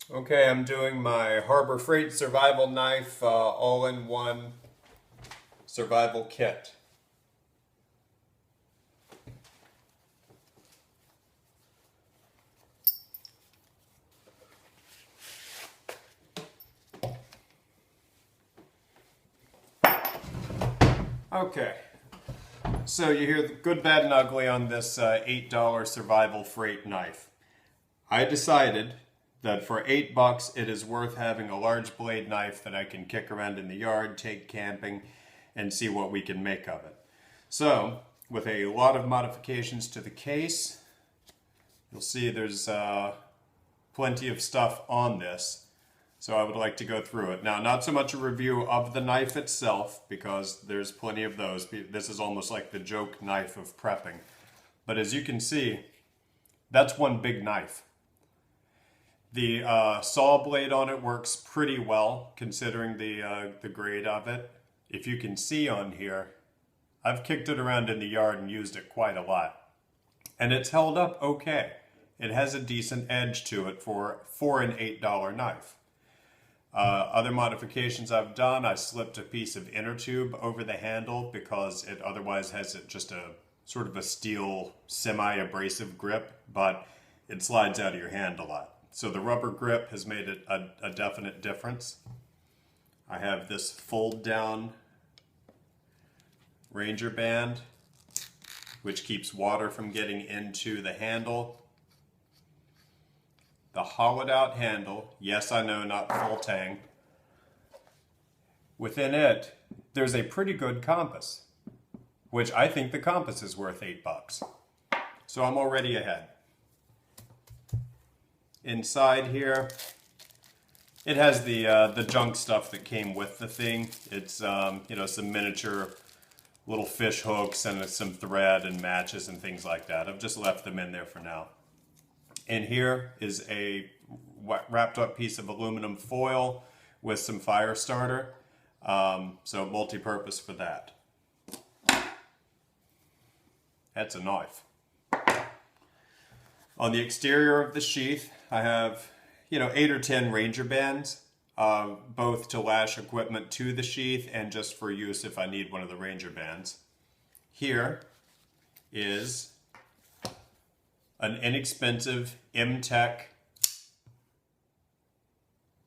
Okay, I'm doing my Harbor Freight survival knife all-in-one survival kit. Okay, so you hear the good, bad, and ugly on this $8 survival freight knife. I decided that for $8 it is worth having a large blade knife that I can kick around in the yard, take camping, and see what we can make of it. So, with a lot of modifications to the case, you'll see there's plenty of stuff on this. So I would like to go through it. Now, not so much a review of the knife itself, because there's plenty of those. This is almost like the joke knife of prepping. But as you can see, that's one big knife. The saw blade on it works pretty well, considering the grade of it. If you can see on here, I've kicked it around in the yard and used it quite a lot. And it's held up okay. It has a decent edge to it for an $8 knife. Other modifications I've done, I slipped a piece of inner tube over the handle because it otherwise has just a sort of a steel semi-abrasive grip, but it slides out of your hand a lot. So the rubber grip has made it a definite difference. I have this fold down Ranger band, which keeps water from getting into the handle. The hollowed out handle, yes, I know, not full tang. Within it, there's a pretty good compass, which I think the compass is worth $8. So I'm already ahead. Inside here, it has the junk stuff that came with the thing. It's you know, some miniature little fish hooks and some thread and matches and things like that. I've just left them in there for now. In here is a wrapped up piece of aluminum foil with some fire starter, so multi-purpose for that. That's a knife. On the exterior of the sheath, I have, 8 or 10 Ranger bands, both to lash equipment to the sheath and just for use if I need one of the Ranger bands. Here is an inexpensive Mtech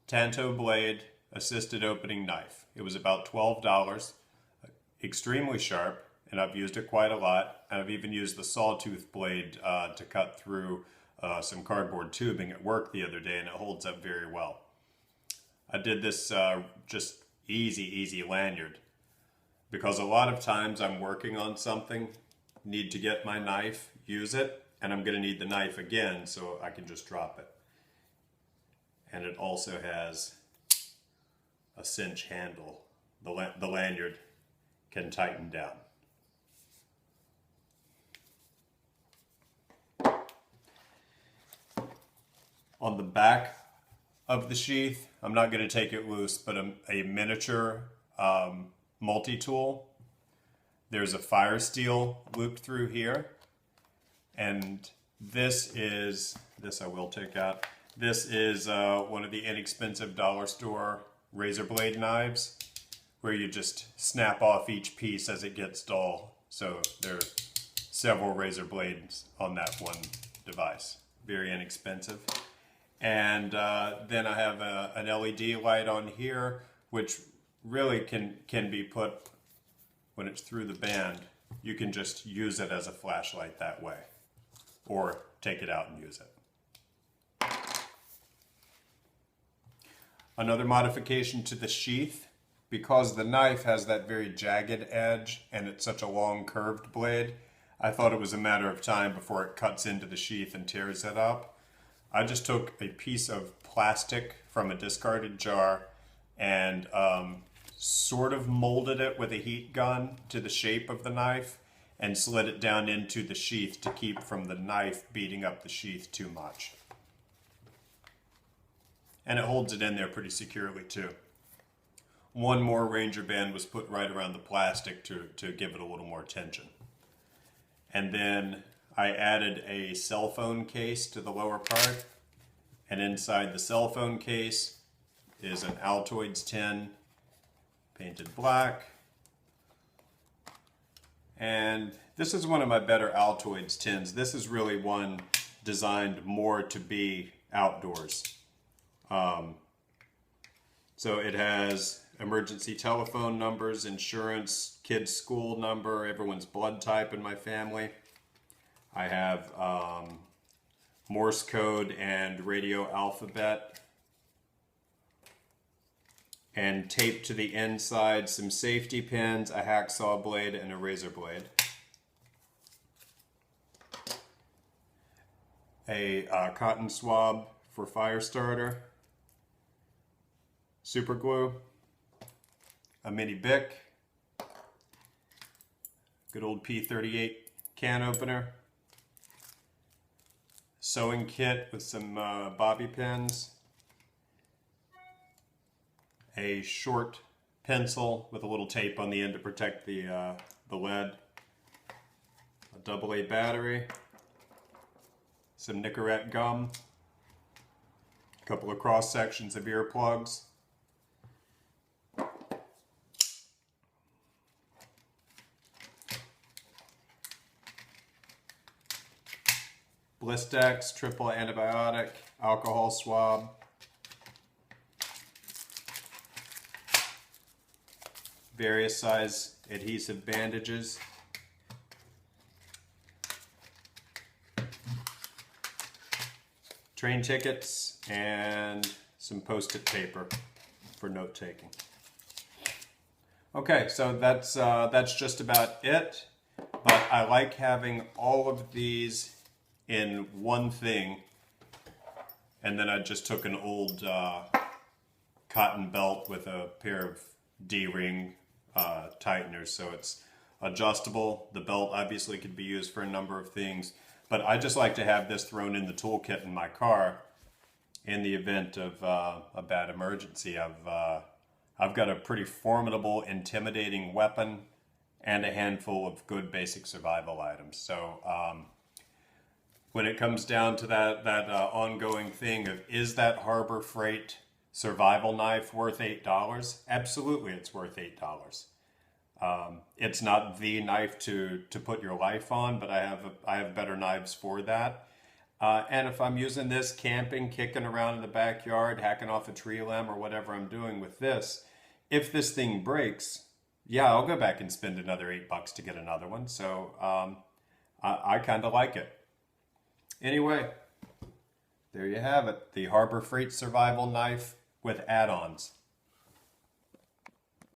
Tanto blade assisted opening knife. It was about $12, extremely sharp, and I've used it quite a lot. And I've even used the sawtooth blade to cut through some cardboard tubing at work the other day, and it holds up very well. I did this just easy lanyard, because a lot of times I'm working on something, need to get my knife, use it, and I'm going to need the knife again, so I can just drop it. And it also has a cinch handle. The lanyard can tighten down. On the back of the sheath, I'm not going to take it loose, but a miniature multi-tool. There's a fire steel looped through here. And this I will take out. This is one of the inexpensive dollar store razor blade knives, where you just snap off each piece as it gets dull. So there are several razor blades on that one device. Very inexpensive. And then I have an LED light on here, which really can be put, when it's through the band, you can just use it as a flashlight that way, or take it out and use it. Another modification to the sheath, because the knife has that very jagged edge and it's such a long curved blade, I thought it was a matter of time before it cuts into the sheath and tears it up. I just took a piece of plastic from a discarded jar and sort of molded it with a heat gun to the shape of the knife and slid it down into the sheath to keep from the knife beating up the sheath too much. And it holds it in there pretty securely too. One more Ranger band was put right around the plastic to give it a little more tension. And then I added a cell phone case to the lower part, And inside the cell phone case is an Altoids tin, painted black. And this is one of my better Altoids tins. This is really one designed more to be outdoors. So it has emergency telephone numbers, insurance, kids' school number, everyone's blood type in my family. I have Morse code and radio alphabet. And taped to the inside, some safety pins, a hacksaw blade, and a razor blade. A cotton swab for fire starter. Super glue. A mini Bic. Good old P38 can opener. Sewing kit with some bobby pins. A short pencil with a little tape on the end to protect the lead. A AA battery. Some Nicorette gum. A couple of cross sections of earplugs. Blistex, triple antibiotic, alcohol swab. Various size adhesive bandages. Train tickets and some post-it paper for note taking. Okay, so that's just about it. But I like having all of these in one thing, and then I just took an old cotton belt with a pair of D-ring tighteners, so it's adjustable. The belt obviously could be used for a number of things, but I just like to have this thrown in the toolkit in my car in the event of a bad emergency. I've got a pretty formidable, intimidating weapon and a handful of good basic survival items. So when it comes down to that ongoing thing of, is that Harbor Freight survival knife worth $8? Absolutely, it's worth $8. It's not the knife to put your life on, but I have better knives for that. And if I'm using this camping, kicking around in the backyard, hacking off a tree limb or whatever I'm doing with this, if this thing breaks, yeah, I'll go back and spend another $8 to get another one. So I kind of like it. Anyway, there you have it. The Harbor Freight survival knife with add-ons.